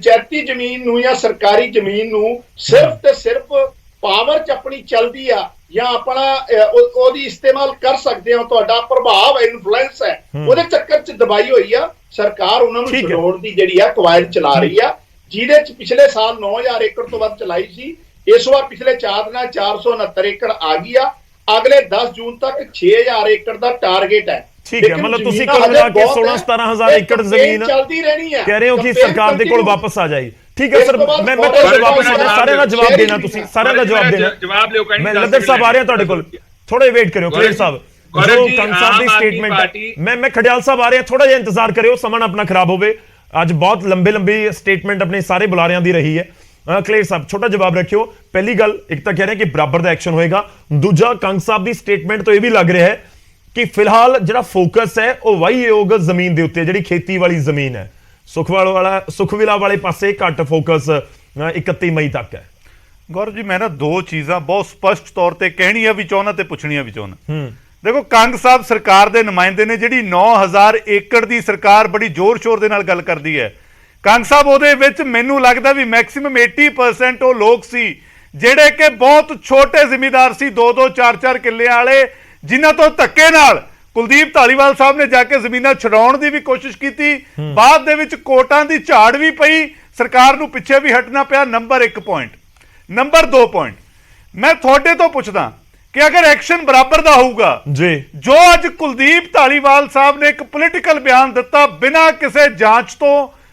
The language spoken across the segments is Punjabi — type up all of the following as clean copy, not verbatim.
पंचायती जमीन नूं या सरकारी जमीन नूं सिर्फ ते सिर्फ पावर च अपनी चलती आ या अपना ओदी इस्तेमाल कर सकते हो, तुहाडा प्रभाव है, इन्फ्लुएंस है, ओदे चक्कर च दबाई हुई आ सरकार। उन्हां नूं छडौण दी जिहड़ी आ कवायद चला रही आ, जिहदे च पिछले साल 9000 एकड़ तो वध चलाई सी। इस बार पिछले 4 दिनां 469 एकड़ आ गई आ। अगले 10 जून तक 6000 एकड़ का टारगेट है। ठीक है, मतलब तुसी कुल मिला के 16-17 एकड़ जमीन चलती रहनी है, कह रहे हो कि सरकार दे कोल वापस आ जाएगी। ठीक है सर, मैं वापस आना, सारे का जवाब देना, तुसी सारे का जवाब देना। मैं लद्दड़ साहब आ रहे हैं तुहाडे कोल, थोड़े वेट करियो क्लियर साहब। जो कंग साहब दी स्टेटमेंट, मैं खडियाल साहब आ रहे हैं, थोड़ा जिहा इंतजार करियो, समन अपना खराब होवे। आज बहुत लंबी स्टेटमेंट अपने सारे बुलारियां दी रही है। क्लियर साहब छोटा जवाब रखियो। पहली गल, एक तो कह रहे हैं कि बराबर का एक्शन होएगा, दूजा कंग साहब की स्टेटमेंट तो यह भी लग रहा है कि फिलहाल जो फोकस है वह वाहीयोग जमीन के उत्ते, जी खेती वाली जमीन है, सुखविला वाले पासे घट फोकस 31 मई तक है। गौरव जी, मैं ना दो चीज़ां बहुत स्पष्ट तौर पर कहनियां भी चाहना ते पुछनियां भी चाहना। देखो, कंग साहब सरकार के नुमाइंदे ने, जिहड़ी 9000 एकड़ की सरकार बड़ी जोर शोर के नाल गल करती है। कंग साहब ਉਹਦੇ ਵਿੱਚ ਮੈਨੂੰ ਲੱਗਦਾ ਵੀ ਮੈਕਸਿਮਮ 80% ਉਹ ਲੋਕ ਸੀ ਜਿਹੜੇ ਕਿ ਬਹੁਤ ਛੋਟੇ ਜ਼ਿਮੀਂਦਾਰ ਸੀ, 2-2 4-4 ਕਿੱਲੇ ਵਾਲੇ, ਜਿਨ੍ਹਾਂ ਤੋਂ ਧੱਕੇ ਨਾਲ ਕੁਲਦੀਪ ਧਾਲੀਵਾਲ ਸਾਹਿਬ ਨੇ ਜਾ ਕੇ ਜ਼ਮੀਨਾਂ ਛਡਾਉਣ ਦੀ ਵੀ ਕੋਸ਼ਿਸ਼ ਕੀਤੀ। ਬਾਅਦ ਦੇ ਵਿੱਚ ਕੋਟਾਂ ਦੀ ਝਾੜ ਵੀ ਪਈ, ਸਰਕਾਰ ਨੂੰ ਪਿੱਛੇ ਵੀ ਹਟਣਾ ਪਿਆ। Number 1 point. ਨੰਬਰ 2 ਪੁਆਇੰਟ, ਮੈਂ ਤੁਹਾਡੇ ਤੋਂ ਪੁੱਛਦਾ कि अगर एक्शन बराबर का होगा जी, जो अज कुलदीप धालीवाल साहब ने एक पोलिटिकल बयान दिता बिना किसी जांच तो,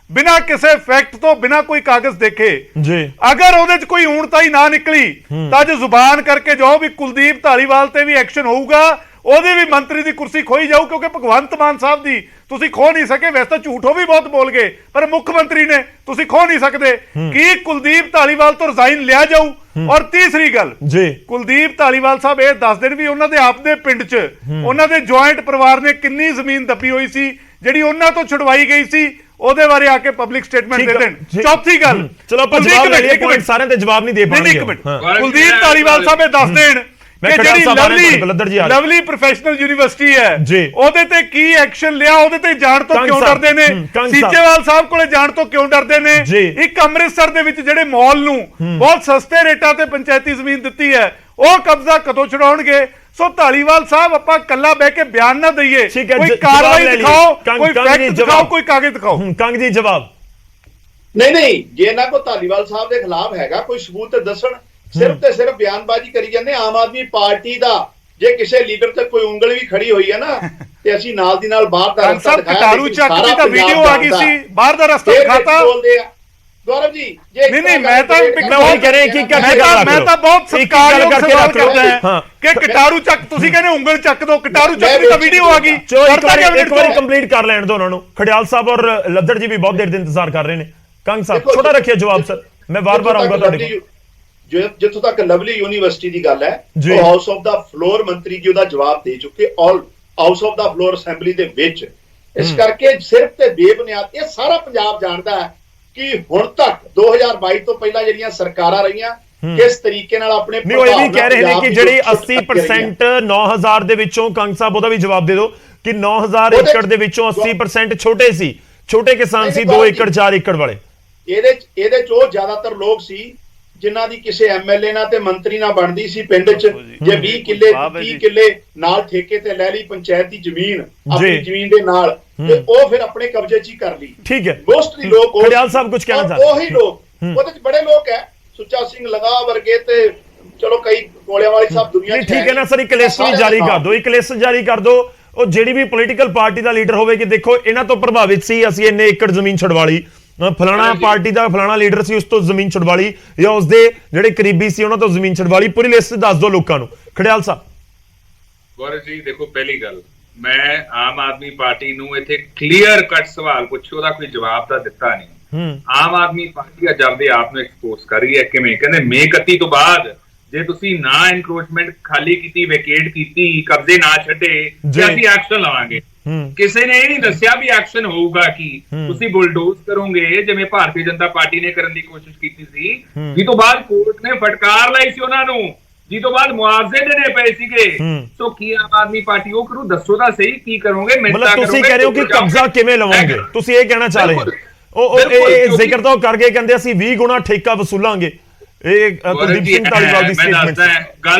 बिना किसी फैक्ट तो, बिना कोई कागज देखे जी, अगर ਉਹਦੇ ਚ कोई ऊणताई ना निकली तो अज जुबान करके जाओ भी कुलदीप धालीवाल ते भी एक्शन होगा, ਉਹਦੀ भी मंत्री की कुर्सी खोई जाऊ, क्योंकि भगवंत मान साहब की तुसी खो नहीं सके। वैसे तो झूठो भी बहुत बोल गए, पर मुख्यमंत्री ने तुसी खो नहीं सकते कि कुलदीप धालीवाल तो रिजाइन लिया जाऊ। और तीसरी गल जी, कुलदीप धालीवाल साहब ये दस दिन भी उन्होंने आपके पिंड च उन्होंने ज्वाइंट परिवार ने कितनी जमीन दबी हुई सी जिहड़ी उन्होंने तो छुड़वाई गई सी, ਉਹਦੇ ਬਾਰੇ ਆ ਕੇ ਪਬਲਿਕ ਸਟੇਟਮੈਂਟ ਦੇ ਦੇਣ। ਚੌਥੀ ਗੱਲ, ਚਲੋ ਆਪਾਂ ਜਵਾਬ ਲੈ ਲਈਏ, ਪੁਆਇੰਟ ਸਾਰਿਆਂ ਦੇ ਜਵਾਬ ਨਹੀਂ ਦੇ ਪਾਣਗੇ। ਕੁਲਦੀਪ ਧਾਲੀਵਾਲ ਸਾਹਿਬ ਇਹ ਦੱਸ ਦੇਣ ਕਿ ਜਿਹੜੀ ਲਵਲੀ ਪ੍ਰੋਫੈਸ਼ਨਲ ਯੂਨੀਵਰਸਿਟੀ ਹੈ ਉਹਦੇ ਤੇ ਕੀ ਐਕਸ਼ਨ ਲਿਆ, ਉਹਦੇ ਤੇ ਜਾਣ ਤੋਂ ਕਿਉਂ ਡਰਦੇ ਨੇ, ਸੀਚੇਵਾਲ ਸਾਹਿਬ ਕੋਲੇ ਜਾਣ ਤੋਂ ਕਿਉਂ ਡਰਦੇ ਨੇ। ਇੱਕ ਅੰਮ੍ਰਿਤਸਰ ਦੇ ਵਿੱਚ ਜਿਹੜੇ ਮਾਲ ਨੂੰ ਬਹੁਤ ਸਸਤੇ ਰੇਟਾਂ ਤੇ ਪੰਚਾਇਤੀ ਜ਼ਮੀਨ ਦਿੱਤੀ ਹੈ, ਉਹ ਕਬਜ਼ਾ ਕਦੋਂ ਛੁਡਾਉਣਗੇ। ਸੋ ਧਾਲੀਵਾਲ ਸਾਹਿਬ ਆਪਾਂ ਕੱਲਾ ਬਹਿ ਕੇ ਬਿਆਨ ਨਾ ਦਈਏ, ਕੋਈ ਕਾਰਵਾਈ ਦਿਖਾਓ, ਕੋਈ ਫੈਕਟ ਦਿਖਾਓ, ਕੋਈ ਕਾਗਜ਼ ਦਿਖਾਓ। ਕੰਗ ਜੀ ਜਵਾਬ। ਨਹੀਂ, ਜੇ ਇਹਨਾਂ ਕੋ ਧਾਲੀਵਾਲ ਸਾਹਿਬ ਦੇ ਖਿਲਾਫ ਹੈਗਾ ਕੋਈ ਸਬੂਤ ਤੇ ਦੱਸਣ। ਸਿਰਫ ਤੇ ਸਿਰਫ ਬਿਆਨਬਾਜ਼ੀ ਕਰੀ ਜਾਂਦੇ। ਆਮ ਆਦਮੀ ਪਾਰਟੀ ਦਾ ਜੇ ਕਿਸੇ ਲੀਡਰ ਤੇ ਕੋਈ ਉਂਗਲ ਵੀ ਖੜੀ ਹੋਈ ਹੈ ਨਾ, ਤੇ ਅਸੀਂ ਨਾਲ ਦੀ ਨਾਲ ਬਾਹਰ ਦਾ ਰਸਤਾ ਦਿਖਾਇਆ। ਕਟਾਰੂ ਚੱਕ ਦੀ ਤਾਂ ਵੀਡੀਓ ਆ ਗਈ ਸੀ, ਬਾਹਰ ਦਾ ਰਸਤਾ ਦਿਖਾਤਾ। ਬੋਲਦੇ ਆ ਗੌਰਵ ਜੀ, ਜੇ ਨਹੀਂ ਮੈਂ ਤਾਂ ਮੈਂ ਤਾਂ ਬਹੁਤ ਸਤਿਕਾਰਯੋਗ ਸਵਾਲ ਕਰਦਾ ਹਾਂ ਕਿ ਕਟਾਰੂ ਚੱਕ, ਤੁਸੀਂ ਕਹਿੰਦੇ ਉਂਗਲ ਚੱਕ ਦੋ, ਕਟਾਰੂ ਚੱਕ ਦੀ ਤਾਂ ਵੀਡੀਓ ਆ ਗਈ। ਇੱਕ ਵਾਰੀ ਕੰਪਲੀਟ ਕਰ ਲੈਣ ਦੋ ਉਹਨਾਂ ਨੂੰ। ਖੜਿਆਲ ਸਾਹਿਬ ਔਰ ਲੱਦੜ ਜੀ ਵੀ ਬਹੁਤ ਦੇਰ ਦੇ ਇੰਤਜ਼ਾਰ ਕਰ ਰਹੇ ਨੇ। ਕੰਗ ਸਾਹਿਬ ਛੋਟਾ ਰੱਖਿਆ ਜਵਾਬ ਸਰ, ਮੈਂ ਵਾਰ-ਵਾਰ ਆਉਂਗਾ ਤੁਹਾਡੇ ਕੋਲ। ਜਿੱਥੋਂ ਤੱਕ ਲਵਲੀ ਯੂਨੀਵਰਸਿਟੀ ਦੀ ਗੱਲ ਹੈ, ਉਹ ਹਾਊਸ ਆਫ ਦਾ ਫਲੋਰ ਮੰਤਰੀ ਜੀ ਉਹਦਾ ਜਵਾਬ ਦੇ ਚੁੱਕੇ, all house of the floor assembly ਦੇ ਵਿੱਚ। ਇਸ ਕਰਕੇ ਸਿਰਫ ਤੇ ਬੇਬੁਨਿਆਦ ਇਹ ਸਾਰਾ ਪੰਜਾਬ ਜਾਣਦਾ ਹੈ ਕਿ ਹੁਣ ਤੱਕ 2022 ਤੋਂ ਪਹਿਲਾਂ ਜਿਹੜੀਆਂ ਸਰਕਾਰਾਂ ਰਹੀਆਂ ਕਿਸ ਤਰੀਕੇ ਨਾਲ ਆਪਣੇ ਨਹੀਂ, ਉਹ ਇਹ ਵੀ ਕਹਿ ਰਹੇ ਨੇ ਕਿ ਜਿਹੜੀ 80% 9000 ਦੇ ਵਿੱਚੋਂ, ਕੰਗ ਸਾਹਿਬ ਉਹਦਾ ਵੀ ਜਵਾਬ ਦੇ ਦਿਓ ਕਿ 9000 ਏਕੜ ਦੇ ਵਿੱਚੋਂ 80% ਛੋਟੇ ਸੀ, ਛੋਟੇ ਕਿਸਾਨ ਸੀ, 2 ਏਕੜ 4 ਏਕੜ ਵਾਲੇ। ਇਹਦੇ ਚ ਉਹ ਜ਼ਿਆਦਾਤਰ ਲੋਕ ਸੀ ਜਿਨ੍ਹਾਂ ਦੀ ਕਿਸੇ ਐਮਐਲਏ ਨਾਲ ਤੇ ਮੰਤਰੀ ਨਾਲ ਬਣਦੀ ਸੀ ਪਿੰਡ ਚ। ਜੇ 20 ਕਿੱਲੇ 30 ਕਿੱਲੇ ਨਾਲ ਠੇਕੇ ਤੇ ਲੈ ਲਈ ਪੰਚਾਇਤ ਦੀ ਜ਼ਮੀਨ ਆਪਣੀ ਜ਼ਮੀਨ ਦੇ ਨਾਲ, ਤੇ ਉਹ ਫਿਰ ਆਪਣੇ ਕਬਜ਼ੇ 'ਚ ਹੀ ਕਰ ਲਈ। ਠੀਕ ਹੈ, ਮੋਸਟਲੀ ਲੋਕ ਖੜਿਆਲ ਸਾਹਿਬ ਕੁਝ ਕਹਿਣਾ ਚਾਹੁੰਦੇ, ਉਹੀ ਲੋਕ, ਉਹਦੇ ਚ ਬੜੇ ਲੋਕ ਹੈ, ਸੁੱਚਾ ਸਿੰਘ ਲਗਾ ਵਰਗੇ, ਤੇ ਚਲੋ ਕਈ ਕੋਲਿਆਂ ਵਾਲੇ ਸਾਹਿਬ ਦੁਨੀਆ 'ਚ। ਠੀਕ ਹੈ ਨਾ ਸਰ, ਇੱਕ ਲਿਸਟ ਵੀ ਜਾਰੀ ਕਰ ਦਿਓ, ਇੱਕ ਲਿਸਟ ਜਾਰੀ ਕਰ ਦਿਓ। ਉਹ ਜਿਹੜੀ ਵੀ ਪੋਲੀਟੀਕਲ ਪਾਰਟੀ ਦਾ ਲੀਡਰ ਹੋਵੇ ਕਿ ਦੇਖੋ ਇਹਨਾਂ ਤੋਂ ਪ੍ਰਭਾਵਿਤ ਸੀ, ਅਸੀਂ ਇੰਨੇ ਏਕੜ ਜ਼ਮੀਨ ਛੁਡਵਾ ਲਈ, ਫਲਾਣਾ ਪਾਰਟੀ ਦਾ ਫਲਾਣਾ ਲੀਡਰ ਸੀ ਉਸ ਤੋਂ ਜ਼ਮੀਨ ਛੁਡਵਾ ਲਈ, ਜਾਂ ਉਸਦੇ ਜਿਹੜੇ ਕਰੀਬੀ ਸੀ ਉਹਨਾਂ ਤੋਂ ਜ਼ਮੀਨ ਛੁਡਵਾ ਲਈ, ਪੂਰੀ ਲਿਸਟ ਦੱਸ ਦਿਓ ਲੋਕਾਂ ਨੂੰ। ਖੜਿਆਲ ਸਾਹਿਬ। ਗੌਰਵ ਜੀ ਦੇਖੋ, ਪਹਿਲੀ ਗੱਲ, ਮੈਂ ਆਮ ਆਦਮੀ ਪਾਰਟੀ ਨੂੰ ਇੱਥੇ ਕਲੀਅਰ ਕੱਟ ਸਵਾਲ ਪੁੱਛੋ, ਉਹਦਾ ਕੋਈ ਜਵਾਬ ਤਾਂ ਦਿੱਤਾ ਨਹੀਂ। ਆਮ ਆਦਮੀ ਪਾਰਟੀ ਅੱਜ ਆਪਦੇ ਆਪ ਨੂੰ ਐਕਸਪੋਜ਼ ਕਰ ਰਹੀ ਹੈ। ਕਿਵੇਂ? ਕਹਿੰਦੇ ਮਈ 31 ਤੋਂ ਬਾਅਦ ਜੇ ਤੁਸੀਂ ਨਾ ਇਨਕਰੋਚਮੈਂਟ ਖਾਲੀ ਕੀਤੀ, ਵੈਕੇਟ ਕੀਤੀ, ਕਬਜ਼ੇ ਨਾ ਛੱਡੇ, ਤੇ ਅਸੀਂ ਐਕਸ਼ਨ ਲਵਾਂਗੇ। ਕਿਸੇ ਨੇ ਇਹ ਨਹੀਂ ਦੱਸਿਆ ਵੀ ਐਕਸ਼ਨ ਹੋਊਗਾ ਕਿ ਤੁਸੀਂ ਬੁਲਡੋਜ਼ ਕਰੋਗੇ, ਜਿਵੇਂ ਭਾਰਤੀ ਜਨਤਾ ਪਾਰਟੀ ਨੇ ਕਰਨ ਦੀ ਕੋਸ਼ਿਸ਼ ਕੀਤੀ ਸੀ, ਜਿਸ ਤੋਂ ਬਾਅਦ ਕੋਰਟ ਨੇ ਫਟਕਾਰ ਲਾਈ ਸੀ ਉਹਨਾਂ ਨੂੰ, ਜਿਸ ਤੋਂ ਬਾਅਦ ਮੁਆਵਜ਼ੇ ਦੇਣੇ ਪਏ ਸੀਗੇ। ਸੋ ਕੀ ਆਮ ਆਦਮੀ ਪਾਰਟੀ ਉਹ ਕਰੂ? ਦੱਸੋ ਤਾਂ ਸਹੀ ਕੀ ਕਰੋਗੇ? ਮਤਲਬ ਤੁਸੀਂ ਕਹਿ ਰਹੇ ਹੋ ਕਿ ਕਬਜ਼ਾ ਕਿਵੇਂ ਲਵੋਗੇ, ਤੁਸੀਂ ਇਹ ਕਹਿਣਾ ਚਾਹ ਰਹੇ ਹੋ? ਉਹ ਇਹ ਜ਼ਿਕਰ ਤਾਂ ਕਰਕੇ ਕਹਿੰਦੇ ਅਸੀਂ 20 ਗੁਣਾ ਠੇਕਾ ਵਸੂਲਾਂਗੇ। ਇਹ ਕੁਲਦੀਪ ਸਿੰਘ ਧਾਲੀਵਾਲ ਦੀ ਸਟੇਟਮੈਂਟ ਹੈ।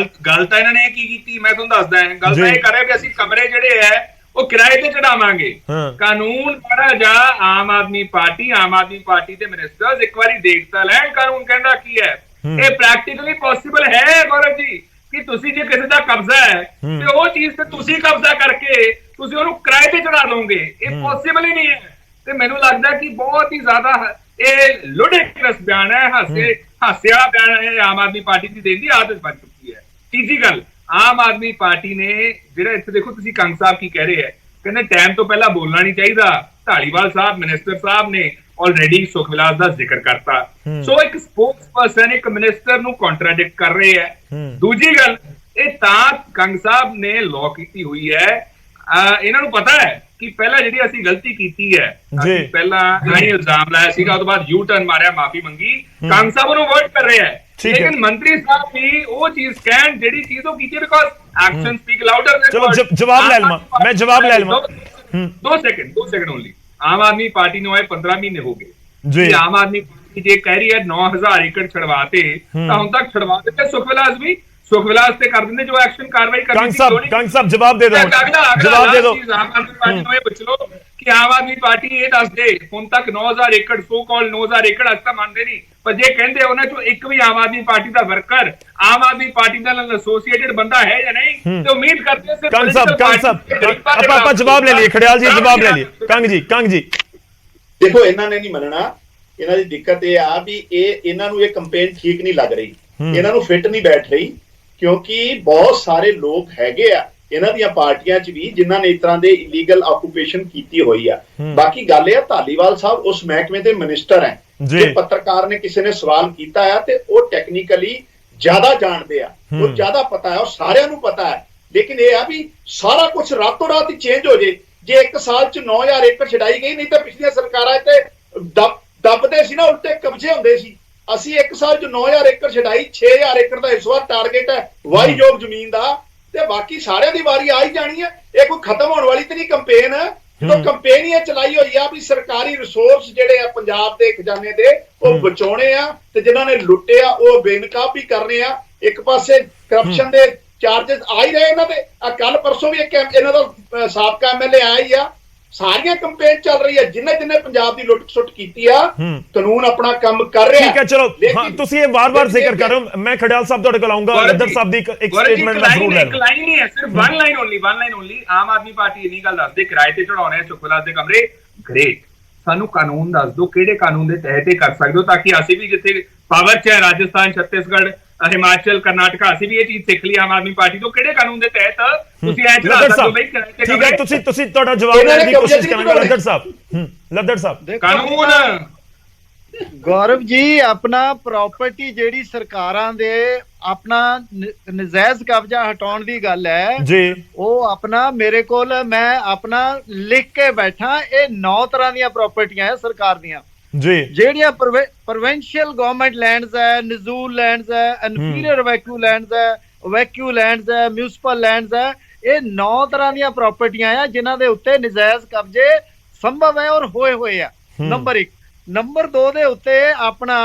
ਗੱਲ ਤਾਂ ਇਹਨਾਂ ਨੇ ਕੀ ਕੀਤੀ ਮੈਂ ਤੁਹਾਨੂੰ ਦੱਸਦਾ ਹਾਂ। ਗੱਲ ਤਾਂ ਇਹ ਕਰ ਰਿਹਾ ਵੀ ਅਸੀਂ ਕਮਰੇ ਜਿਹੜੇ ਹੈ ਉਹ ਕਿਰਾਏ ਤੇ ਚੜਾਵਾਂਗੇ। ਕਾਨੂੰਨ ਪੜਾ ਜਾ ਆਮ ਆਦਮੀ ਪਾਰਟੀ ਦੇ ਮਿਨਿਸਟਰਸ ਇੱਕ ਵਾਰੀ ਦੇਖ ਤਾਂ ਲੈਣ ਕਾਨੂੰਨ ਕਹਿੰਦਾ ਕੀ ਹੈ। ਇਹ ਪ੍ਰੈਕਟੀਕਲੀ ਪੋਸੀਬਲ ਹੈ ਗੌਰਵ ਜੀ ਕਿ ਤੁਸੀਂ ਜੇ ਕਿਸੇ ਦਾ ਕਬਜ਼ਾ ਹੈ ਤੇ ਉਹ ਚੀਜ਼ ਤੇ ਤੁਸੀਂ ਕਬਜ਼ਾ ਕਰਕੇ ਤੁਸੀਂ ਉਹਨੂੰ ਕਿਰਾਏ ਤੇ ਚੜਾ ਦੋਗੇ। ਇਹ ਪੋਸੀਬਲ ਹੀ ਨਹੀਂ ਹੈ। ਤੇ ਮੈਨੂੰ ਲੱਗਦਾ ਕਿ ਬਹੁਤ ਹੀ ਜ਼ਿਆਦਾ ਇਹ ਲੁਡਿਕਲਸ ਬਿਆਨ ਹੈ, ਹਾਸੇ ਵਾਲਾ ਬਿਆਨ ਹੈ। ਆਮ ਆਦਮੀ ਪਾਰਟੀ ਦੀ ਦੇਣ ਦੀ ਆਦਤ ਬਣ ਚੁੱਕੀ ਹੈ। ਤੀਜੀ ਗੱਲ, ਆਮ ਆਦਮੀ ਪਾਰਟੀ ਨੇ ਜਿਹੜਾ ਇੱਥੇ ਦੇਖੋ ਤੁਸੀਂ ਕੰਗ ਸਾਹਿਬ ਕੀ ਕਹਿ ਰਹੇ ਹੈ, ਕਹਿੰਦੇ ਟਾਈਮ ਤੋਂ ਪਹਿਲਾਂ ਬੋਲਣਾ ਨਹੀਂ ਚਾਹੀਦਾ। ਧਾਲੀਵਾਲ ਸਾਹਿਬ ਮਿਨਿਸਟਰ ਸਾਹਿਬ ਨੇ ਆਲਰੇਡੀ ਸੁਖ ਵਿਲਾਸ ਦਾ ਜ਼ਿਕਰ ਕਰਤਾ। ਸੋ ਇੱਕ ਸਪੋਕਸ ਪਰਸਨ ਇੱਕ ਮਿਨਿਸਟਰ ਨੂੰ ਕੰਟਰਾਡਿਕਟ ਕਰ ਰਹੇ ਹੈ। ਦੂਜੀ ਗੱਲ, ਇਹ ਤਾਂ ਕੰਗ ਸਾਹਿਬ ਨੇ ਲਾਅ ਕੀਤੀ ਹੋਈ ਹੈ। ਇਹਨਾਂ ਨੂੰ ਪਤਾ ਹੈ ਕਿ ਪਹਿਲਾਂ ਜਿਹੜੀ ਅਸੀਂ ਗਲਤੀ ਕੀਤੀ ਹੈ, ਅਸੀਂ ਪਹਿਲਾਂ ਨਹੀਂ ਇਲਜ਼ਾਮ ਲਾਇਆ ਸੀਗਾ, ਉਸ ਤੋਂ ਬਾਅਦ ਯੂ ਟਰਨ ਮਾਰਿਆ, ਮਾਫੀ ਮੰਗੀ। ਕੰਗ ਸਾਹਿਬ ਨੂੰ ਅਵੋਇਡ ਕਰ ਰਹੇ ਹੈ, ਲੇਕਿਨ ਮੰਤਰੀ ਸਾਹਿਬ ਵੀ ਉਹ ਚੀਜ਼ ਕਹਿਣ ਜਿਹੜੀ ਚੀਜ਼ ਉਹ ਕੀਤੀ, ਬਿਕॉज ਐਕਸ਼ਨ ਸਪੀਕ ਲਾਊਡਰ। ਚਲੋ ਜਵਾਬ ਲੈ ਲਵਾਂ ਮੈਂ, ਜਵਾਬ ਲੈ ਲਵਾਂ। 2 second only. Aam Aadmi party ਨੂੰ ਆਏ 15 ਮਹੀਨੇ ਹੋ ਗਏ ਜੀ। ਆਮ ਆਦਮੀ ਪਾਰਟੀ ਜੇ ਕਹਿ ਰਹੀ ਹੈ 9000 ਏਕੜ ਛੜਵਾਤੇ, ਤਾਂ ਹੁਣ ਤੱਕ ਛੜਵਾ ਦਿੱਤੇ। ਸੁਖ ਵਿਲਾਸ ਤੇ ਕਰ ਦਿੰਦੇ ਜੋ ਐਕਸ਼ਨ ਕਾਰਵਾਈ ਕਰਨੀ ਸੀ। ਕੰਗ ਸਾਹਿਬ ਜਵਾਬ ਦੇ ਦਿਓ, ਜਵਾਬ ਦੇ ਦਿਓ। ਆਮ ਆਦਮੀ ਪਾਰਟੀ ਨੂੰ ਇਹ ਪੁੱਛ ਲਓ ਕਿ ਆਮ ਆਦਮੀ ਪਾਰਟੀ ਇਹ ਦੱਸ ਦੇ ਹੁਣ ਤੱਕ 9000 ਏਕੜ ਸੋ ਕਾਲ 9000 ਏਕੜ ਅੱਜ ਤਾਂ ਮੰਨਦੇ ਨਹੀਂ, ਪਰ ਜੇ ਕਹਿੰਦੇ ਉਹਨਾਂ ਚੋਂ ਇੱਕ ਵੀ ਆਮ ਆਦਮੀ ਪਾਰਟੀ ਦਾ ਵਰਕਰ ਆਮ ਆਦਮੀ ਪਾਰਟੀ ਨਾਲ ਐਸੋਸੀਏਟਡ ਬੰਦਾ ਹੈ ਜਾਂ ਨਹੀਂ, ਤੇ ਉਮੀਦ ਕਰਦੇ ਹਾਂ। ਕੰਗ ਸਾਹਿਬ ਆਪਾਂ ਜਵਾਬ ਲੈ ਲਈਏ, ਖੜਿਆਲ ਜੀ ਜਵਾਬ ਲੈ ਲਈਏ। ਕੰਗ ਜੀ ਦੇਖੋ, ਇਹਨਾਂ ਨੇ ਨਹੀਂ ਮੰਨਣਾ। ਇਹਨਾਂ ਦੀ ਦਿੱਕਤ ਇਹ ਆ ਵੀ ਇਹਨਾਂ ਨੂੰ ਇਹ ਕੰਪੇਨ ਠੀਕ ਨਹੀਂ ਲੱਗ ਰਹੀ, ਇਹਨਾਂ ਨੂੰ ਫਿੱਟ ਨਹੀਂ ਬੈਠ ਰਹੀ, ਕਿਉਂਕਿ ਬਹੁਤ ਸਾਰੇ ਲੋਕ ਹੈਗੇ ਆ ਇਹਨਾਂ ਦੀਆਂ ਪਾਰਟੀਆਂ 'ਚ ਵੀ ਜਿਨ੍ਹਾਂ ਨੇ ਇਸ ਤਰ੍ਹਾਂ ਦੇ ਇਲੀਗਲ ਆਕੂਪੇਸ਼ਨ ਕੀਤੀ ਹੋਈ ਆ। ਬਾਕੀ ਗੱਲ ਇਹ ਆ, ਧਾਲੀਵਾਲ ਸਾਹਿਬ ਉਸ ਮਹਿਕਮੇ ਦੇ ਮਿਨਿਸਟਰ ਹੈ। ਜੇ ਪੱਤਰਕਾਰ ਨੇ ਕਿਸੇ ਨੇ ਸਵਾਲ ਕੀਤਾ ਹੈ ਤੇ ਉਹ ਟੈਕਨੀਕਲੀ ਜ਼ਿਆਦਾ ਜਾਣਦੇ ਆ, ਉਹ ਜ਼ਿਆਦਾ ਪਤਾ ਹੈ, ਉਹ ਸਾਰਿਆਂ ਨੂੰ ਪਤਾ ਹੈ। ਲੇਕਿਨ ਇਹ ਆ ਵੀ ਸਾਰਾ ਕੁਝ ਰਾਤੋਂ ਰਾਤ ਹੀ ਚੇਂਜ ਹੋ ਜੇ 1 ਸਾਲ 'ਚ 9000 ਏਕੜ ਛਡਾਈ ਗਈ, ਨਹੀਂ ਤਾਂ ਪਿਛਲੀਆਂ ਸਰਕਾਰਾਂ ਤੇ ਦੱਬਦੇ ਸੀ ਨਾ, ਉਲਟੇ ਕਬਜ਼ੇ ਹੁੰਦੇ ਸੀ। ਅਸੀਂ 1 ਸਾਲ 'ਚ 9000 ਏਕੜ ਛਡਾਈ, 6000 ਏਕੜ ਦਾ ਇਸ ਵਾਰ ਟਾਰਗੇਟ ਹੈ ਵਾਹੀਯੋਗ ਜ਼ਮੀਨ ਦਾ, ਤੇ ਬਾਕੀ ਸਾਰਿਆਂ ਦੀ ਵਾਰੀ ਆ ਹੀ ਜਾਣੀ ਹੈ। ਇਹ ਕੋਈ ਖਤਮ ਹੋਣ ਵਾਲੀ ਤੇ ਨਹੀਂ ਕੰਪੇਨ। ਜਦੋਂ ਕੰਪੇਨ ਹੀ ਚਲਾਈ ਹੋਈ ਆ ਵੀ ਸਰਕਾਰੀ ਰਿਸੋਰਸ ਜਿਹੜੇ ਆ ਪੰਜਾਬ ਦੇ ਖਜ਼ਾਨੇ ਦੇ ਉਹ ਬਚਾਉਣੇ ਆ, ਤੇ ਜਿਨ੍ਹਾਂ ਨੇ ਲੁੱਟੇ ਆ ਉਹ ਬੇਨਕਾਬ ਵੀ ਕਰਨੇ ਆ। ਇੱਕ ਪਾਸੇ ਕਰਪਸ਼ਨ ਦੇ ਚਾਰजेस ਆ ਹੀ ਰਹੇ ਇਹਨਾਂ ਦੇ। ਕੱਲ ਪਰਸੋਂ ਵੀ ਇੱਕ ਇਹਨਾਂ ਦਾ ਸਾਬਕਾ ਐਮਐਲਏ ਆਇਆ ਹੀ ਆ। ਸਾਰੀਆਂ ਕੰਪੇਨ ਚੱਲ ਰਹੀ ਹੈ, ਜਿੰਨੇ ਪੰਜਾਬ ਦੀ ਲੁੱਟ ਸੁੱਟ ਕੀਤੀ ਆ, ਕਾਨੂੰਨ ਆਪਣਾ ਕੰਮ ਕਰ ਰਿਹਾ। ਠੀਕ ਹੈ, ਚਲੋ ਤੁਸੀਂ ਇਹ ਵਾਰ-ਵਾਰ ਜ਼ਿਕਰ ਕਰ ਰਹੇ ਹੋ। ਮੈਂ ਖੜਿਆਲ ਸਾਹਿਬ ਤੁਹਾਡੇ ਕੋਲ ਆਉਂਗਾ। ਲੱਦਰ ਸਾਹਿਬ ਦੀ ਇੱਕ ਸਟੇਟਮੈਂਟ ਮੈਂ ਜ਼ਰੂਰ ਲੈ ਲਵਾਂ। ਇੱਕ ਲਾਈਨ ਹੀ ਹੈ, ਸਿਰਫ one line only. Aam Aadmi party ਇੰਨੀ ਗੱਲ ਦੱਸਦੇ ਕਿਰਾਏ ਤੇ ਚੜਾਉਣੇ ਸੁਖ ਵਿਲਾਸ ਦੇ ਕਮਰੇ। ਗ੍ਰੇਟ, ਸਾਨੂੰ ਕਾਨੂੰਨ ਦੱਸ ਦਿਓ ਕਿਹੜੇ ਕਾਨੂੰਨ ਦੇ ਤਹਿਤ ਇਹ ਕਰ ਸਕਦੇ ਹੋ, ਤਾਂ ਕਿ ਅਸੀਂ ਵੀ ਜਿੱਥੇ ਪਾਵਰ 'ਚ ਹੈ ਰਾਜਸਥਾਨ, ਛੱਤੀਸਗੜ੍ਹ, ਹਿਮਾਚਲ, ਕਰਨਾਟਕਾ, ਅਸੀਂ ਵੀ ਇਹ ਚੀਜ਼ ਸਿੱਖ ਲਈ ਆਮ ਆਦਮੀ ਪਾਰਟੀ ਤੋਂ ਕਿਹੜੇ ਕਾਨੂੰਨ ਦੇ ਤਹਿਤ ਤੁਸੀਂ ਐ ਚੜਾ ਸਕਦੇ ਹੋ। ਬਈ ਠੀਕ ਹੈ, ਤੁਸੀਂ ਤੁਹਾਡਾ ਜਵਾਬ ਦੇਣ ਦੀ ਕੋਸ਼ਿਸ਼ ਕਰਾਂਗੇ ਲੱਦਰ ਸਾਹਿਬ। ਕਾਨੂੰਨ ਗੌਰਵ ਜੀ, ਆਪਣਾ ਪ੍ਰਾਪਰਟੀ ਜਿਹੜੀ ਸਰਕਾਰਾਂ ਦੇ ਆਪਣਾ ਨਜਾਇਜ਼ ਕਬਜ਼ਾ ਹਟਾਉਣ ਦੀ ਗੱਲ ਹੈ ਜੀ, ਉਹ ਆਪਣਾ ਮੇਰੇ ਕੋਲ ਮੈਂ ਆਪਣਾ ਲਿਖ ਕੇ ਬੈਠਾ। ਇਹ 9 ਤਰ੍ਹਾਂ ਦੀਆਂ ਪ੍ਰਾਪਰਟੀਆਂ ਹੈ ਸਰਕਾਰ ਦੀਆਂ ਜੀ, ਜਿਹੜੀਆਂ ਪ੍ਰੋਵਿੰਸ਼ੀਅਲ ਗਵਰਨਮੈਂਟ ਲੈਂਡਸ ਹੈ, ਨਜ਼ੂਲ ਲੈਂਡਸ ਹੈ, ਇਨਫੀਰੀਅਰ ਵੈਕਿਊ ਲੈਂਡਸ ਹੈ, ਵੈਕਿਊ ਲੈਂਡਸ ਹੈ, ਮਿਊਨਿਸਪਲ ਲੈਂਡਸ ਹੈ। ਇਹ 9 ਤਰ੍ਹਾਂ ਦੀਆਂ ਪ੍ਰਾਪਰਟੀਆਂ ਆ ਜਿਨ੍ਹਾਂ ਦੇ ਉੱਤੇ ਨਜਾਇਜ਼ ਕਬਜ਼ੇ ਸੰਭਵ ਹੈ ਔਰ ਹੋਏ ਆ। ਨੰਬਰ 1। ਨੰਬਰ 2 ਦੇ ਉੱਤੇ ਆਪਣਾ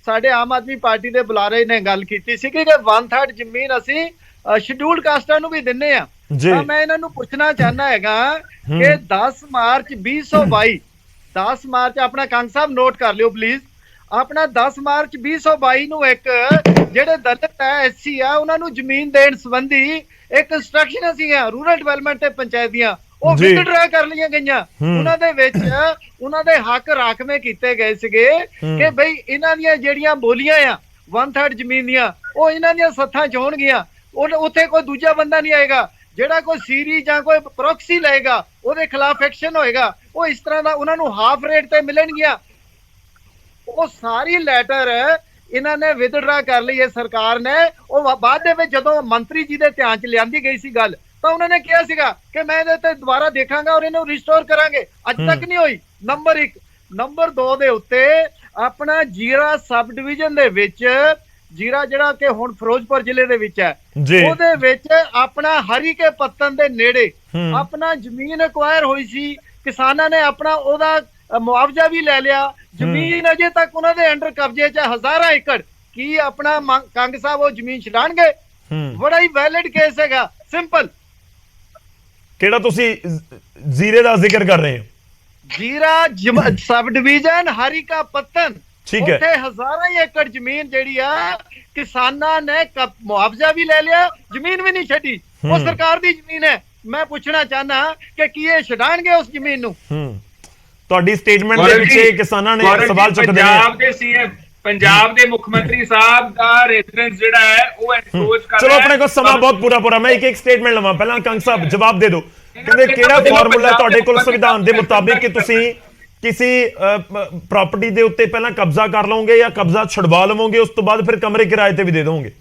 ਸਾਡੇ ਆਮ ਆਦਮੀ ਪਾਰਟੀ ਦੇ ਬੁਲਾਰੇ ਨੇ ਗੱਲ ਕੀਤੀ ਸੀ ਕਿ 1/3 ਜ਼ਮੀਨ ਅਸੀਂ ਸ਼ਡਿਊਲਡ ਕਾਸਟਾਂ ਨੂੰ ਵੀ ਦਿੰਨੇ ਆ। ਤਾਂ ਮੈਂ ਇਹਨਾਂ ਨੂੰ ਪੁੱਛਣਾ ਚਾਹੁੰਦਾ ਹੈਗਾ ਕਿ 10 ਮਾਰਚ 2022 10 ਮਾਰਚ ਆਪਣਾ ਕੰਗ ਸਾਹਿਬ ਨੋਟ ਕਰ ਲਿਓ ਪਲੀਜ਼। ਆਪਣਾ 10 ਮਾਰਚ 2022 ਨੂੰ ਇੱਕ ਜਿਹੜੇ ਦਲਿਤ ਹੈ, ਐਸਸੀ ਆ, ਉਹਨਾਂ ਨੂੰ ਜ਼ਮੀਨ ਦੇਣ ਸੰਬੰਧੀ ਇੱਕ ਇੰਸਟਰਕਸ਼ਨ ਸੀਗੀਆਂ ਰੂਰਲ ਡਿਵੈਲਪਮੈਂਟ ਤੇ ਪੰਚਾਇਤ ਦੀਆਂ, ਉਹ ਵਿਦਡਰਾ ਕਰ ਲਈਆਂ ਗਈਆਂ। ਉਹਨਾਂ ਦੇ ਵਿੱਚ ਉਹਨਾਂ ਦੇ ਹੱਕ ਰਾਖਵੇਂ ਕੀਤੇ ਗਏ ਸੀਗੇ ਕਿ ਬਈ ਇਹਨਾਂ ਦੀਆਂ ਜਿਹੜੀਆਂ ਬੋਲੀਆਂ ਆ 1/3 ਜ਼ਮੀਨ ਦੀਆਂ, ਉਹ ਇਹਨਾਂ ਦੀਆਂ ਸੱਥਾਂ 'ਚ ਹੋਣਗੀਆਂ। ਉੱਥੇ ਕੋਈ ਦੂਜਾ ਬੰਦਾ ਨਹੀਂ ਆਏਗਾ। ਜਿਹੜਾ ਕੋਈ ਸੀਰੀ ਜਾਂ ਕੋਈ ਪ੍ਰੋਕਸੀ ਲਏਗਾ ਉਹਦੇ ਖਿਲਾਫ ਐਕਸ਼ਨ ਹੋਏਗਾ। ਉਹ ਇਸ ਤਰ੍ਹਾਂ ਦਾ ਉਹਨਾਂ ਨੂੰ ਹਾਫ ਰੇਟ ਤੇ ਮਿਲਣਗੀਆਂ। ਉਹ ਸਾਰੀ ਲੈਟਰ ਇਹਨਾਂ ਨੇ ਵਿਦਡਰਾ ਕਰ ਲਈ ਹੈ ਸਰਕਾਰ ਨੇ। ਉਹ ਬਾਅਦ ਦੇ ਵਿੱਚ ਜਦੋਂ ਮੰਤਰੀ ਜੀ ਦੇ ਧਿਆਨ 'ਚ ਲਿਆਂਦੀ ਗਈ ਸੀ ਗੱਲ, ਤਾਂ ਉਹਨਾਂ ਨੇ ਕਿਹਾ ਸੀਗਾ ਕਿ ਮੈਂ ਇਹਦੇ ਤੇ ਦੁਬਾਰਾ ਦੇਖਾਂਗਾ ਔਰ ਇਹਨੂੰ ਰਿਸਟੋਰ ਕਰਾਂਗੇ। ਅੱਜ ਤੱਕ ਨਹੀਂ ਹੋਈ। ਨੰਬਰ 1। ਨੰਬਰ 2 ਦੇ ਉੱਤੇ ਆਪਣਾ ਜੀਰਾ ਸਬ ਡਿਵੀਜ਼ਨ ਦੇ ਵਿੱਚ, ਜੀਰਾ ਜਿਹੜਾ ਕਿ ਹੁਣ ਫਿਰੋਜ਼ਪੁਰ ਜ਼ਿਲ੍ਹੇ ਦੇ ਵਿੱਚ ਹੈ, ਉਹਦੇ ਵਿੱਚ ਆਪਣਾ ਹਰੀਕੇ ਪੱਤਨ ਦੇ ਨੇੜੇ ਆਪਣਾ ਜ਼ਮੀਨ ਐਕਵਾਇਰ ਹੋਈ ਸੀ। ਕਿਸਾਨਾਂ ਨੇ ਆਪਣਾ ਉਹਦਾ ਮੁਆਵਜ਼ਾ ਵੀ ਲੈ ਲਿਆ, ਜ਼ਮੀਨ ਅਜੇ ਤੱਕ ਉਹਨਾਂ ਦੇ ਅੰਡਰ ਕਬਜ਼ੇ 'ਚ ਹਜ਼ਾਰਾਂ ਏਕੜ। ਕੀ ਆਪਣਾ ਕੰਗ ਸਾਹਿਬ ਉਹ ਜ਼ਮੀਨ ਛਡਾਣਗੇ? ਬੜਾ ਹੀ ਵੈਲਿਡ ਕੇਸ ਹੈਗਾ, ਸਿੰਪਲ। ਕਿਹੜਾ ਤੁਸੀਂ ਜ਼ੀਰੇ ਦਾ ਜ਼ਿਕਰ ਕਰ ਰਹੇ ਹੋ? ਜੀਰਾ ਸਬ ਡਿਵੀਜ਼ਨ ਹਰੀਕਾ ਪੱਤਨ, ਠੀਕ ਹੈ। ਉੱਥੇ ਹਜ਼ਾਰਾਂ ਹੀ ਏਕੜ ਜ਼ਮੀਨ ਜਿਹੜੀ ਆ ਕਿਸਾਨਾਂ ਨੇ ਮੁਆਵਜ਼ਾ ਵੀ ਲੈ ਲਿਆ, ਜ਼ਮੀਨ ਵੀ ਨਹੀਂ ਛੱਡੀ। ਉਹ ਸਰਕਾਰ ਦੀ ਜ਼ਮੀਨ ਹੈ। ਮੈਂ ਪੁੱਛਣਾ ਚਾਹਨਾ ਕਿ ਕੀ ਇਹ ਛਡਾਣਗੇ ਉਸ ਜ਼ਮੀਨ ਨੂੰ? ਤੁਹਾਡੀ ਸਟੇਟਮੈਂਟ ਦੇ ਪਿੱਛੇ ਕਿਸਾਨਾਂ ਨੇ ਸਵਾਲ ਚੁੱਕਦੇ ਨੇ। ਪੰਜਾਬ ਦੇ ਸੀਐਮ, ਪੰਜਾਬ ਦੇ ਮੁੱਖ ਮੰਤਰੀ ਸਾਹਿਬ ਦਾ ਰੈਜ਼ੀਡੈਂਸ ਜਿਹੜਾ ਹੈ ਉਹ ਐਨਕਰੇਜ ਕਰ ਰਿਹਾ। ਚਲੋ ਆਪਣੇ ਕੋਲ ਸਮਾਂ ਬਹੁਤ ਪੂਰਾ ਮੈਂ ਇੱਕ ਸਟੇਟਮੈਂਟ ਲਵਾਂ। ਪਹਿਲਾਂ ਕੰਗ ਸਾਹਿਬ ਜਵਾਬ ਦੇ ਦਿਓ। ਕਹਿੰਦੇ ਕਿਹੜਾ ਫਾਰਮੂਲਾ ਤੁਹਾਡੇ ਕੋਲ ਸੰਵਿਧਾਨ ਦੇ ਮੁਤਾਬਿਕ ਕਿ ਤੁਸੀਂ ਕਿਸੇ ਪ੍ਰਾਪਰਟੀ ਦੇ ਉੱਤੇ ਪਹਿਲਾਂ ਕਬਜ਼ਾ ਕਰ ਲਓਗੇ ਜਾਂ ਕਬਜ਼ਾ ਛੁਡਵਾ ਲਵੋਗੇ, ਉਸ ਤੋਂ ਬਾਅਦ ਫਿਰ ਕਮਰੇ ਕਿਰਾਏ ਤੇ ਵੀ ਦੇ ਦੋਗੇ?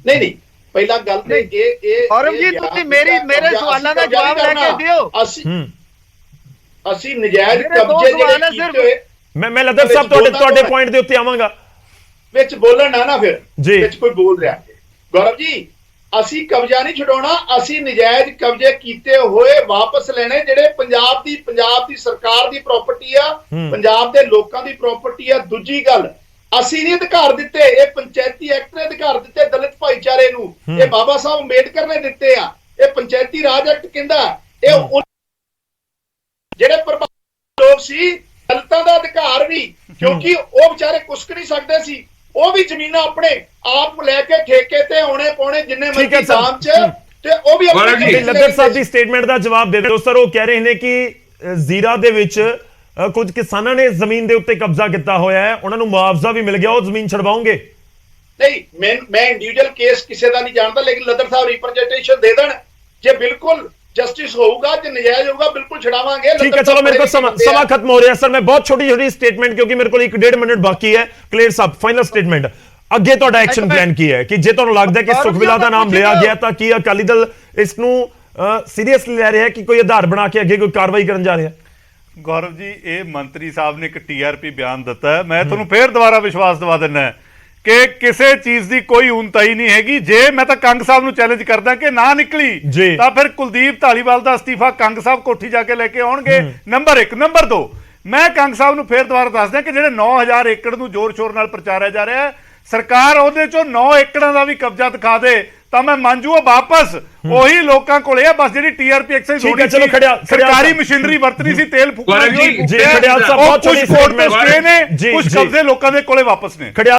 ਨਹੀਂ ਪਹਿਲਾਂ ਗੱਲ ਤੇ ਇਹ ਔਰਵ ਜੀ ਤੁਸੀਂ ਮੇਰੇ ਸਵਾਲਾਂ ਦਾ ਜਵਾਬ ਲੈ ਕੇ ਦਿਓ। ਅਸੀਂ ਨਜਾਇਜ਼ ਕਬਜ਼ੇ ਜਿਹੜੇ ਕੀਤੇ ਹੋਏ, ਮੈਂ ਲੱਦਰ ਸਾਹਿਬ ਤੁਹਾਡੇ ਪੁਆਇੰਟ ਦੇ ਉੱਤੇ ਆਵਾਂਗਾ। ਵਿੱਚ ਬੋਲਣ ਨਾ ਫਿਰ ਵਿੱਚ ਕੋਈ ਬੋਲ ਰਿਹਾ। ਗੌਰਵ ਜੀ, ਅਸੀਂ ਕਬਜ਼ਾ ਨਹੀਂ ਛਡਾਉਣਾ, ਅਸੀਂ ਨਜਾਇਜ਼ ਕਬਜ਼ੇ ਕੀਤੇ ਹੋਏ ਵਾਪਸ ਲੈਣੇ, ਜਿਹੜੇ ਪੰਜਾਬ ਦੀ ਸਰਕਾਰ ਦੀ ਪ੍ਰਾਪਰਟੀ ਆ, ਪੰਜਾਬ ਦੇ ਲੋਕਾਂ ਦੀ ਪ੍ਰਾਪਰਟੀ ਆ। ਦੂਜੀ ਗੱਲ, ਅਸੀਂ ਨਹੀਂ ਅਧਿਕਾਰ ਦਿੱਤੇ, ਇਹ ਪੰਚਾਇਤੀ ਐਕਟ ਨੇ ਅਧਿਕਾਰ ਦਿੱਤੇ ਦਲਿਤ ਭਾਈਚਾਰੇ ਨੂੰ। ਇਹ ਬਾਬਾ ਸਾਹਿਬ ਅੰਬੇਡਕਰ ਨੇ ਦਿੱਤੇ ਆ। ਇਹ ਪੰਚਾਇਤੀ ਰਾਜ ਐਕਟ ਕਹਿੰਦਾ ਇਹ ਜਿਹੜੇ ਪ੍ਰਭਾਵਿਤ ਲੋਕ ਸੀ, ਦਲਿਤਾਂ ਦਾ ਅਧਿਕਾਰ ਵੀ, ਕਿਉਂਕਿ ਉਹ ਵਿਚਾਰੇ ਕੁਛ ਨਹੀਂ ਸਕਦੇ ਸੀ। ਉਹ ਵੀ ਜ਼ਮੀਨਾਂ ਆਪਣੇ ਆਪ ਲੈ ਕੇ ਠੇਕੇ ਤੇ ਆਉਣੇ ਪਾਉਣੇ ਜਿੰਨੇ ਮਰਜ਼ੀ ਦਾਮ 'ਚ, ਤੇ ਉਹ ਵੀ ਲੱਦਰ ਸਾਹਿਬ ਦੀ ਸਟੇਟਮੈਂਟ ਦਾ ਜਵਾਬ ਦੇ ਦਿਓ ਸਰ। ਉਹ ਕਹਿ ਰਹੇ ਨੇ ਕਿ ਜ਼ੀਰਾ ਦੇ ਵਿੱਚ ਕੁਝ ਕਿਸਾਨਾਂ ਨੇ ਜ਼ਮੀਨ ਦੇ ਉੱਤੇ ਕਬਜ਼ਾ ਕੀਤਾ ਹੋਇਆ ਹੈ, ਉਹਨਾਂ ਨੂੰ ਮੁਆਵਜ਼ਾ ਵੀ ਮਿਲ ਗਿਆ, ਉਹ ਜ਼ਮੀਨ ਛਡਵਾਉਂਗੇ? ਨਹੀਂ, ਮੈਂ ਇੰਡੀਵਿਜੂਅਲ ਕੇਸ ਕਿਸੇ ਦਾ ਨਹੀਂ ਜਾਣਦਾ, ਲੇਕਿਨ ਲੱਦਰ ਸਾਹਿਬ ਰਿਪਰੈਜ਼ੈਂਟੇਸ਼ਨ ਦੇ ਦੇਣ। ਜੇ ਬਿਲਕੁਲ ਜਸਟਿਸ ਹੋਊਗਾ, ਜੇ ਨਜਾਇਜ਼ ਹੋਊਗਾ, ਬਿਲਕੁਲ ਛਡਾਵਾਂਗੇ। ਠੀਕ ਹੈ, ਚਲੋ ਮੇਰੇ ਕੋਲ ਸਮਾਂ ਖਤਮ ਹੋ ਰਿਹਾ ਸਰ। ਮੈਂ ਬਹੁਤ ਛੋਟੀ ਸਟੇਟਮੈਂਟ, ਕਿਉਂਕਿ ਮੇਰੇ ਕੋਲ 1.5 ਮਿੰਟ ਬਾਕੀ ਹੈ। ਕਲੀਅਰ ਸਾਹਿਬ, ਫਾਈਨਲ ਸਟੇਟਮੈਂਟ। ਅੱਗੇ ਤੁਹਾਡਾ ਐਕਸ਼ਨ ਪਲਾਨ ਕੀ ਹੈ? ਕਿ ਜੇ ਤੁਹਾਨੂੰ ਲੱਗਦਾ ਕਿ ਸੁਖਵਿਲਾ ਦਾ ਨਾਮ ਲਿਆ ਗਿਆ ਤਾਂ ਕੀ ਅਕਾਲੀ ਦਲ ਇਸ ਨੂੰ ਸੀਰੀਅਸਲੀ ਲੈ ਰਿਹਾ ਕਿ ਕੋਈ ਆਧਾਰ ਬਣਾ ਕੇ ਅੱਗੇ ਕੋਈ ਕਾਰਵਾਈ ਕਰਨ ਜਾ ਰਿਹਾ? ਗੌਰਵ ਜੀ, ਇਹ ਮੰਤਰੀ ਸਾਹਿਬ ਨੇ ਇੱਕ TRP ਬਿਆਨ ਦਿੱਤਾ ਹੈ। ਮੈਂ ਤੁਹਾਨੂੰ ਫੇਰ ਦੁਬਾਰਾ ਵਿਸ਼ਵਾਸ ਦਿਵਾ ਦਿੰਦਾ ਕਿ ਕਿਸੇ ਚੀਜ਼ ਦੀ ਕੋਈ ਉਨਤਾਈ ਨਹੀਂ ਹੈਗੀ। ਜੇ ਮੈਂ ਤਾਂ ਕੰਗ ਸਾਹਿਬ ਨੂੰ ਚੈਲੰਜ ਕਰਦਾ ਕਿ ਨਾ ਨਿਕਲੀ ਤਾਂ ਫਿਰ ਕੁਲਦੀਪ ਧਾਲੀਵਾਲ ਦਾ ਅਸਤੀਫਾ ਕੰਗ ਸਾਹਿਬ ਕੋਠੀ ਜਾ ਕੇ ਲੈ ਕੇ ਆਉਣਗੇ। ਨੰਬਰ 1। ਨੰਬਰ 2, ਮੈਂ ਕੰਗ ਸਾਹਿਬ ਨੂੰ ਫੇਰ ਦੁਬਾਰਾ ਦੱਸਦਾ ਕਿ ਜਿਹੜੇ 9000 ਏਕੜ ਨੂੰ ਜ਼ੋਰ ਸ਼ੋਰ ਨਾਲ ਪ੍ਰਚਾਰਿਆ ਜਾ ਰਿਹਾ ਹੈ, ਸਰਕਾਰ ਉਹਦੇ ਚੋਂ 9 ਏਕੜਾਂ ਦਾ ਵੀ ਕਬਜ਼ਾ ਦਿਖਾ ਦੇ ਤਾਂ ਮੈਂ ਮੰਨ ਜੂਗਾ। ਵਾਪਸ ਉਹੀ ਲੋਕਾਂ ਕੋਲੇ ਆ, ਬਸ ਜਿਹੜੀ TRP ਐਕਸਾਈਜ਼ ਹੋਣੀ ਸੀ, ਸਰਕਾਰੀ ਮਸ਼ੀਨਰੀ ਵਰਤਣੀ ਸੀ, ਤੇਲ ਫੂਕਣਾ ਸੀ, ਕੁਝ ਕੋਰਟ ਤੋਂ ਸਟੇ ਨੇ, ਕੁਝ ਕਬਜ਼ੇ ਲੋਕਾਂ ਦੇ ਕੋਲੇ ਵਾਪਸ ਨੇ।